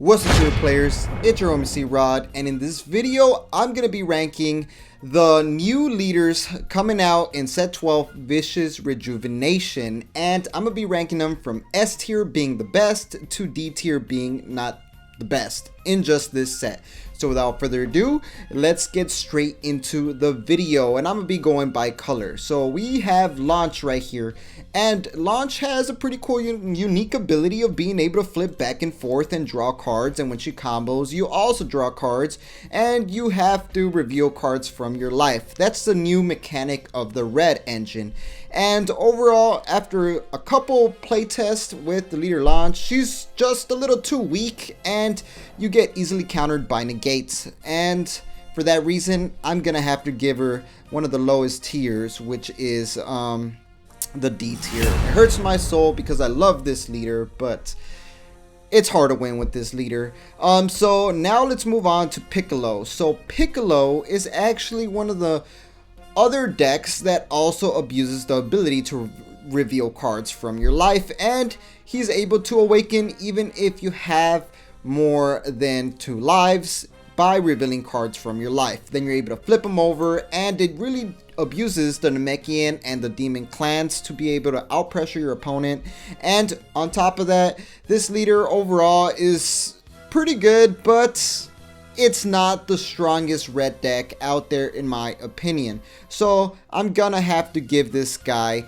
What's up, YouTube players? It's your MC Rod, and in this video, I'm gonna be ranking the new leaders coming out in set 12, Vicious Rejuvenation, and I'm gonna be ranking them from S tier being the best to D tier being not the best in just this set. So without further ado, let's get straight into the video, and I'm gonna be going by color. So we have Launch right here, and Launch has a pretty cool unique ability of being able to flip back and forth and draw cards, and when she combos you also draw cards and you have to reveal cards from your life. That's the new mechanic of the red engine. And overall, after a couple playtests with the leader Launch, she's just a little too weak and you get easily countered by negates, and for that reason I'm gonna have to give her one of the lowest tiers, which is the D tier. It hurts my soul because I love this leader, but it's hard to win with this leader. So now let's move on to Piccolo. So Piccolo is actually one of the other decks that also abuses the ability to reveal cards from your life, and he's able to awaken even if you have more than 2 lives by revealing cards from your life. Then you're able to flip them over, and it really abuses the Namekian and the Demon clans to be able to outpressure your opponent. And on top of that, this leader overall is pretty good, but it's not the strongest red deck out there in my opinion. So I'm gonna have to give this guy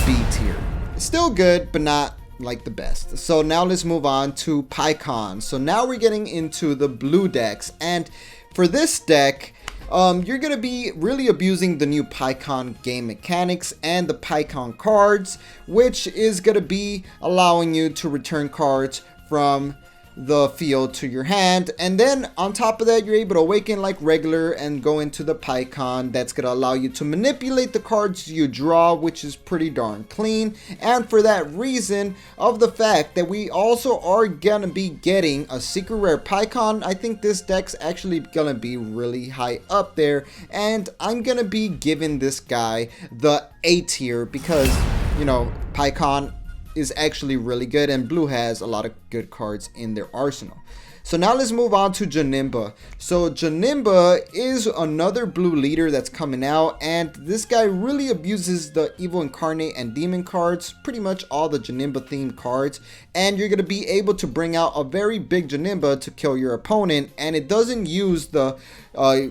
B tier. Still good, but not like the best. So now let's move on to Pycon. So now we're getting into the blue decks, and for this deck you're gonna be really abusing the new Pycon game mechanics and the Pycon cards, which is gonna be allowing you to return cards from the field to your hand, and then on top of that you're able to awaken like regular and go into the Pycon. That's gonna allow you to manipulate the cards you draw, which is pretty darn clean. And for that reason of the fact that we also are gonna be getting a secret rare Pycon, I think this deck's actually gonna be really high up there, and I'm gonna be giving this guy the A tier because, you know, Pycon is actually really good, and blue has a lot of good cards in their arsenal. So now let's move on to Janimba. So Janimba is another blue leader that's coming out, and this guy really abuses the Evil Incarnate and Demon cards, pretty much all the Janimba themed cards, and you're going to be able to bring out a very big Janimba to kill your opponent, and it doesn't use the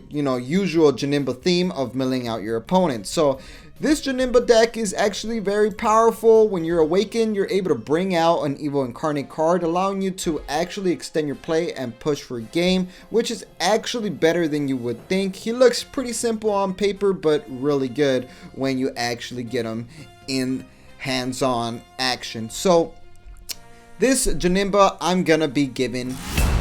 usual Janimba theme of milling out your opponent. So this Janimba deck is actually very powerful. When you're awakened, you're able to bring out an Evil Incarnate card, allowing you to actually extend your play and push for game, which is actually better than you would think. He looks pretty simple on paper, but really good when you actually get him in hands-on action. So this Janimba I'm gonna be giving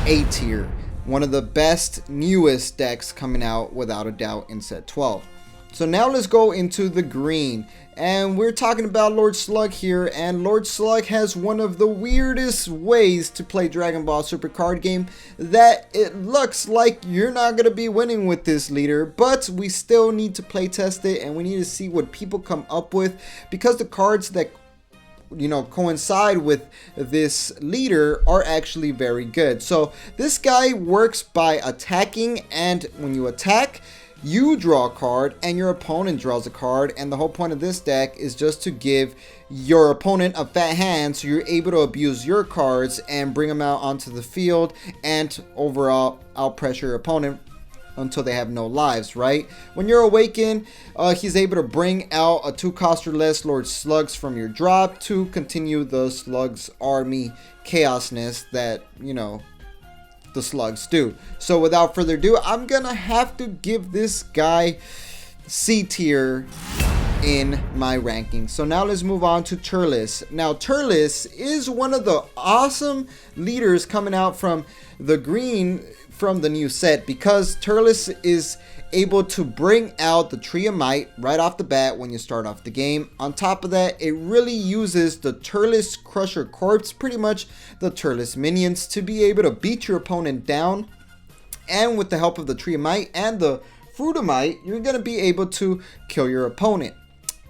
A tier. One of the best, newest decks coming out without a doubt in set 12. So now let's go into the green, and we're talking about Lord Slug here, and Lord Slug has one of the weirdest ways to play Dragon Ball Super card game that it looks like you're not going to be winning with this leader, but we still need to play test it, and we need to see what people come up with, because the cards that coincide with this leader are actually very good. So this guy works by attacking, and when you attack, you draw a card and your opponent draws a card, and the whole point of this deck is just to give your opponent a fat hand so you're able to abuse your cards and bring them out onto the field and overall outpressure your opponent until they have no lives, right? When you're awakened, he's able to bring out a 2-cost or less Lord Slugs from your drop to continue the Slugs army chaosness that, the Slugs do. So without further ado, I'm gonna have to give this guy C tier in my ranking. So now let's move on to Turles. Now Turles is one of the awesome leaders coming out from the green from the new set, because Turles is able to bring out the Tree of Might right off the bat when you start off the game. On top of that, it really uses the Turles Crusher Corpse, pretty much the Turles minions, to be able to beat your opponent down. And with the help of the Tree of Might and the Fruit of Might, you're going to be able to kill your opponent.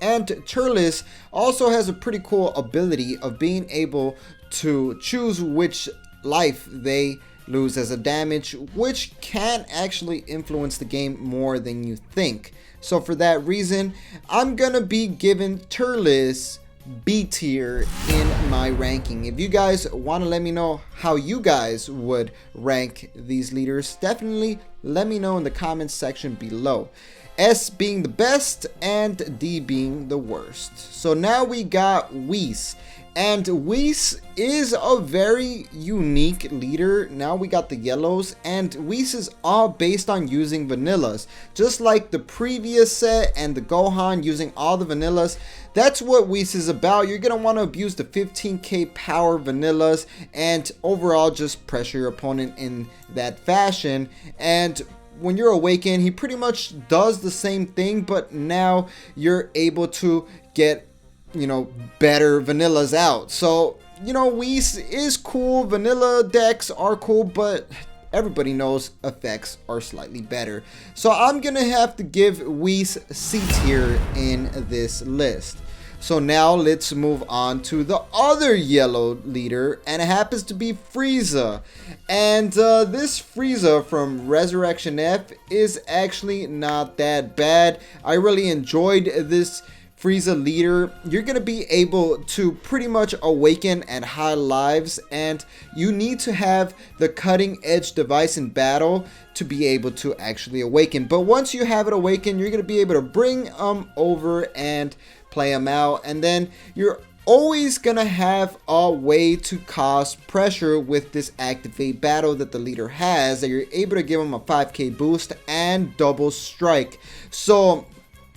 And Turles also has a pretty cool ability of being able to choose which life they lose as a damage, which can actually influence the game more than you think. So for that reason, I'm gonna be giving Turles B tier in my ranking. If you guys want to let me know how you guys would rank these leaders, definitely let me know in the comments section below. S being the best and D being the worst. So now we got Whis. And Whis is a very unique leader. Now we got the yellows, and Whis is all based on using vanillas. Just like the previous set and the Gohan using all the vanillas. That's what Whis is about. You're going to want to abuse the 15k power vanillas and overall just pressure your opponent in that fashion. And when you're awakened, he pretty much does the same thing, but now you're able to get, you know, better vanillas out. So, you know, Whis is cool. Vanilla decks are cool, but everybody knows effects are slightly better. So I'm gonna have to give Whis C tier in this list. So now let's move on to the other yellow leader, and it happens to be Frieza. And this Frieza from Resurrection F is actually not that bad. I really enjoyed this Frieza leader. You're going to be able to pretty much awaken at high lives, and you need to have the cutting edge device in battle to be able to actually awaken. But once you have it awakened, you're going to be able to bring over and play them out, and then you're always gonna have a way to cause pressure with this activate battle that the leader has, that you're able to give him a 5k boost and double strike. So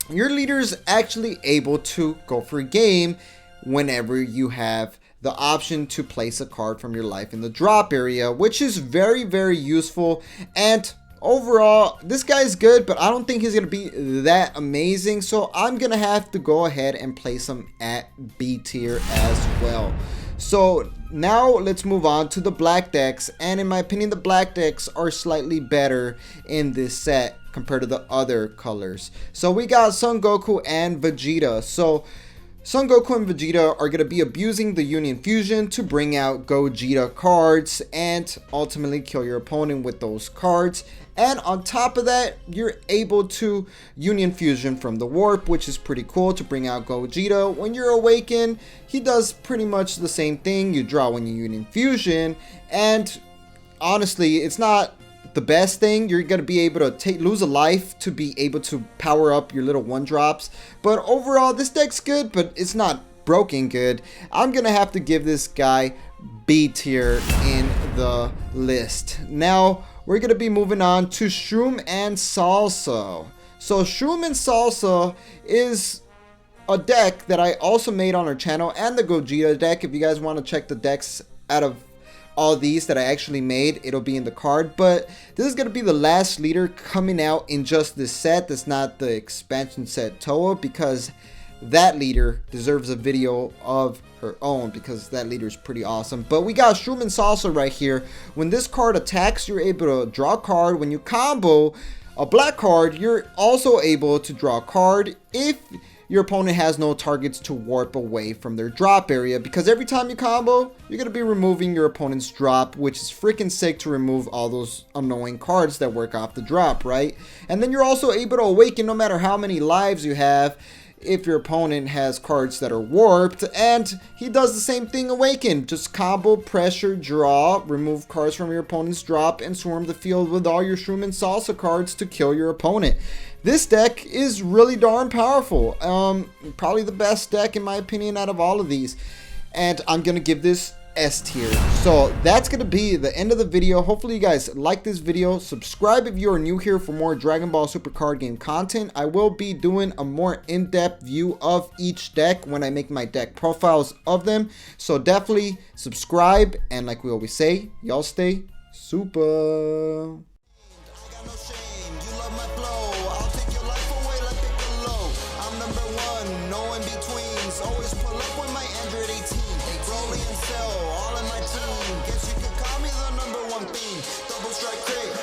your leader's actually able to go for a game whenever you have the option to place a card from your life in the drop area, which is very, very useful. And overall, this guy's good, but I don't think he's going to be that amazing. So I'm going to have to go ahead and place him at B tier as well. So now let's move on to the black decks. And in my opinion, the black decks are slightly better in this set compared to the other colors. So we got Son Goku and Vegeta. So Son Goku and Vegeta are going to be abusing the Union Fusion to bring out Gogeta cards and ultimately kill your opponent with those cards. And on top of that, you're able to Union Fusion from the Warp, which is pretty cool, to bring out Gogeta. When you're awakened, he does pretty much the same thing. You draw when you Union Fusion, and honestly, it's not the best thing. You're going to be able to lose a life to be able to power up your little 1-drops. But overall, this deck's good, but it's not broken good. I'm going to have to give this guy B tier in the list. Now, we're going to be moving on to Shroom and Salsa. So Shroom and Salsa is a deck that I also made on our channel, and the Gogeta deck. If you guys want to check the decks out of all these that I actually made, it'll be in the card. But this is going to be the last leader coming out in just this set. That's not the expansion set Toa, because that leader deserves a video of her own, because that leader is pretty awesome. But we got Shroom and Salsa right here. When this card attacks, you're able to draw a card. When you combo a black card, you're also able to draw a card if your opponent has no targets to warp away from their drop area, because every time you combo, you're going to be removing your opponent's drop, which is freaking sick to remove all those annoying cards that work off the drop, right? And then you're also able to awaken no matter how many lives you have if your opponent has cards that are warped, and he does the same thing awaken. Just combo, pressure, draw, remove cards from your opponent's drop, and swarm the field with all your Shroom and Salsa cards to kill your opponent. This deck is really darn powerful. Probably the best deck in my opinion out of all of these, and I'm gonna give this S tier. So that's gonna be the end of the video. Hopefully you guys like this video. Subscribe if you are new here for more Dragon Ball Super card game content. I will be doing a more in-depth view of each deck when I make my deck profiles of them. So definitely subscribe, and like we always say, y'all stay super. Always pull up with my Android 18. Rolling and sell, all in my team. Guess you could call me the #1 fiend. Double strike crit.